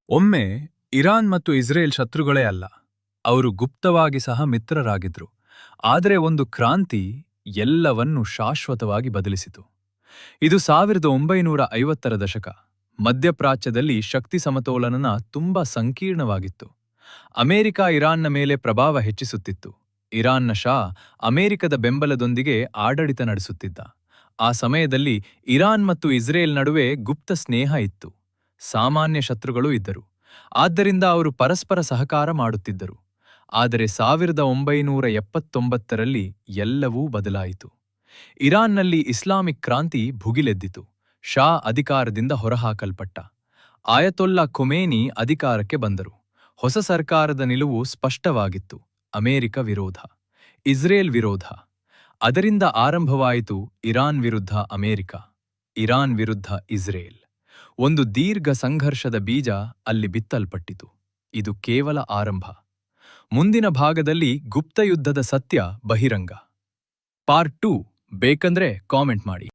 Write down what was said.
ಒಮ್ಮೆ ಇರಾನ್ ಮತ್ತು ಇಸ್ರೇಲ್ ಶತ್ರುಗಳೇ ಅಲ್ಲ, ಅವರು ಗುಪ್ತವಾಗಿ ಸಹ ಮಿತ್ರರಾಗಿದ್ರು. ಆದರೆ ಒಂದು ಕ್ರಾಂತಿ ಎಲ್ಲವನ್ನೂ ಶಾಶ್ವತವಾಗಿ ಬದಲಿಸಿತು. ಇದು 1950ರ ದಶಕ. ಮಧ್ಯಪ್ರಾಚ್ಯದಲ್ಲಿ ಶಕ್ತಿ ಸಮತೋಲನ ತುಂಬಾ ಸಂಕೀರ್ಣವಾಗಿತ್ತು. ಅಮೆರಿಕ ಇರಾನ್ನ ಮೇಲೆ ಪ್ರಭಾವ ಹೆಚ್ಚಿಸುತ್ತಿತ್ತು. ಇರಾನ್ನ ಶಾ ಅಮೆರಿಕದ ಬೆಂಬಲದೊಂದಿಗೆ ಆಡಳಿತ ನಡೆಸುತ್ತಿದ್ದ. ಆ ಸಮಯದಲ್ಲಿ ಇರಾನ್ ಮತ್ತು ಇಸ್ರೇಲ್ ನಡುವೆ ಗುಪ್ತ ಸ್ನೇಹ ಇತ್ತು. ಸಾಮಾನ್ಯ ಶತ್ರುಗಳೂ ಇದ್ದರು. ಆದ್ದರಿಂದ ಅವರು ಪರಸ್ಪರ ಸಹಕಾರ ಮಾಡುತ್ತಿದ್ದರು. ಆದರೆ 1979ರಲ್ಲಿ ಎಲ್ಲವೂ ಬದಲಾಯಿತು. ಇರಾನ್ನಲ್ಲಿ ಇಸ್ಲಾಮಿಕ್ ಕ್ರಾಂತಿ ಭುಗಿಲೆದ್ದಿತು. ಶಾ ಅಧಿಕಾರದಿಂದ ಹೊರಹಾಕಲ್ಪಟ್ಟ. ಆಯತೊಲ್ಲಾ ಖೊಮೇನಿ ಅಧಿಕಾರಕ್ಕೆ ಬಂದರು. ಹೊಸ ಸರ್ಕಾರದ ನಿಲುವು ಸ್ಪಷ್ಟವಾಗಿತ್ತು: ಅಮೆರಿಕ ವಿರೋಧ, ಇಸ್ರೇಲ್ ವಿರೋಧ. ಅದರಿಂದ ಆರಂಭವಾಯಿತು ಇರಾನ್ ವಿರುದ್ಧ ಅಮೆರಿಕ, ಇರಾನ್ ವಿರುದ್ಧ ಇಸ್ರೇಲ್. ಒಂದು ದೀರ್ಘ ಸಂಘರ್ಷದ ಬೀಜ ಅಲ್ಲಿ ಬಿತ್ತಲ್ಪಟ್ಟಿತು. ಇದು ಕೇವಲ ಆರಂಭ. ಮುಂದಿನ ಭಾಗದಲ್ಲಿ ಗುಪ್ತಯುದ್ಧದ ಸತ್ಯ ಬಹಿರಂಗ. ಪಾರ್ಟ್ 2 ಬೇಕಂದ್ರೆ ಕಾಮೆಂಟ್ ಮಾಡಿ.